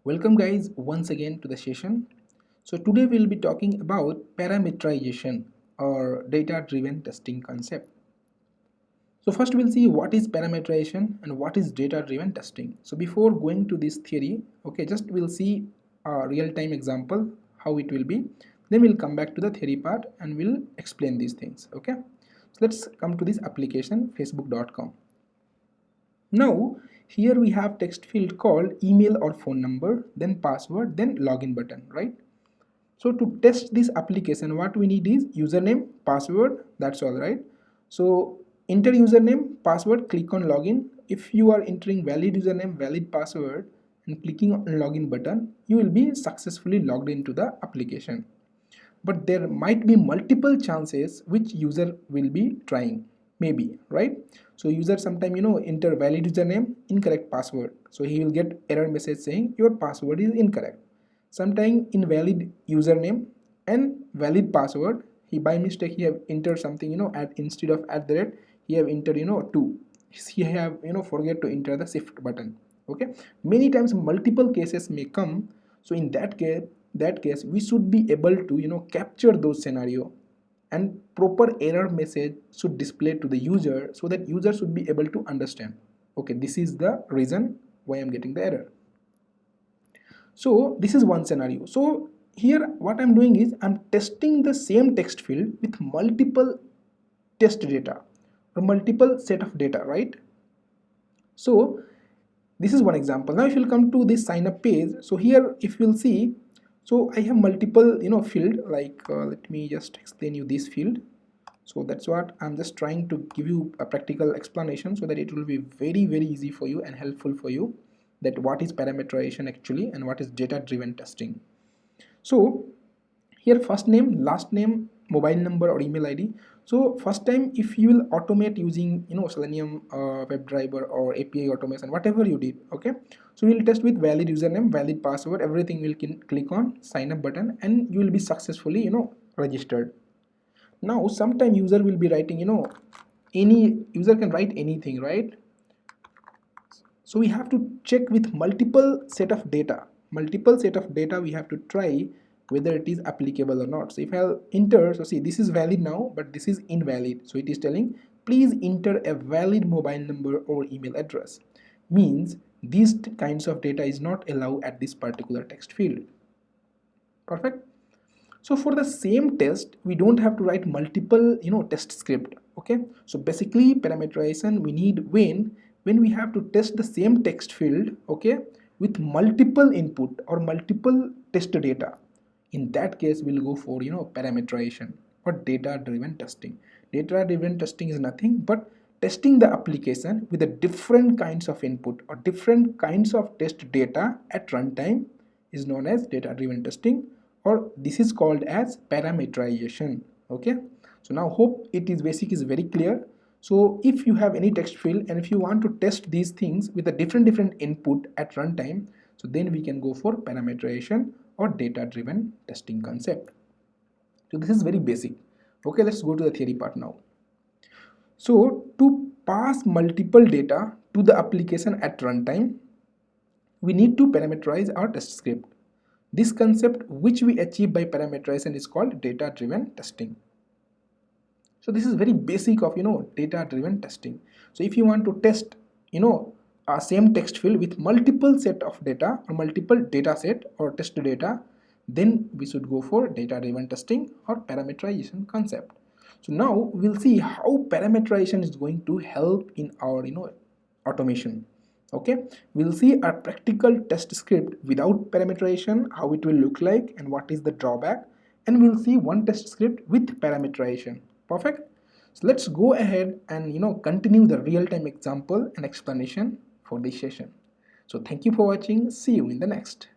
Welcome guys once again to the session. So today we'll be talking about parameterization or data driven testing concept. So first we'll see what is parameterization and what is data driven testing. So before going to this theory, okay, just we'll see a real time example how it will be. Then we'll come back to the theory part and we'll explain these things, okay? So let's come to this application facebook.com. Now here we have text field called email or phone number, then password, then login button, right? So to test this application, what we need is username, password, that's all, right? So enter username, password, click on login. If you are entering valid username, valid password and clicking on login button, you will be successfully logged into the application. But there might be multiple chances which user will be trying, maybe, right? So user sometime enter valid username, incorrect password, so he will get error message saying your password is incorrect. Sometime invalid username and valid password, he by mistake he have entered something at instead of at the rate he have entered 2, he have forget to enter the shift button. Okay, many times multiple cases may come. So in that case we should be able to capture those scenario, and proper error message should display to the user so that user should be able to understand, okay, this is the reason why I'm getting the error. So this is one scenario. So here what I'm doing is I'm testing the same text field with multiple test data or multiple set of data, right? So this is one example. Now if you'll come to this sign up page, so here if you'll see, so I have multiple field, like let me just explain you this field. So that's what I'm just trying to give you a practical explanation so that it will be very easy for you and helpful for you, that what is parameterization actually and what is data driven testing. So here first name, last name, mobile number or email id. So first time if you will automate using Selenium WebDriver or API automation, whatever you did, okay, so we'll test with valid username, valid password, everything. Will click on sign up button and you will be successfully registered. Now sometime user will be writing, any user can write anything, right? So we have to check with multiple set of data we have to try whether it is applicable or not. So if I'll enter, so see, this is valid now but this is invalid, so it is telling please enter a valid mobile number or email address, means these kinds of data is not allowed at this particular text field. Perfect. So for the same test we don't have to write multiple test script. Okay, so basically parameterization we need when we have to test the same text field, okay, with multiple input or multiple test data. In that case we'll go for parameterization or data driven testing. Data driven testing is nothing but testing the application with the different kinds of input or different kinds of test data at runtime is known as data driven testing, or this is called as parameterization. Okay, so now hope it is basic is very clear. So if you have any text field and if you want to test these things with a different input at runtime, so then we can go for parameterization or data driven testing concept. So this is very basic. Okay, let's go to the theory part now. So to pass multiple data to the application at runtime, we need to parameterize our test script. This concept which we achieve by parameterization is called data driven testing. So this is very basic of data driven testing. So if you want to test a same text field with multiple set of data or multiple data set or test data, then we should go for data driven testing or parameterization concept. So now we'll see how parameterization is going to help in our automation. Okay, we'll see a practical test script without parameterization, how it will look like and what is the drawback, and we'll see one test script with parameterization. Perfect. So let's go ahead and continue the real-time example and explanation for this session. So thank you for watching. See you in the next.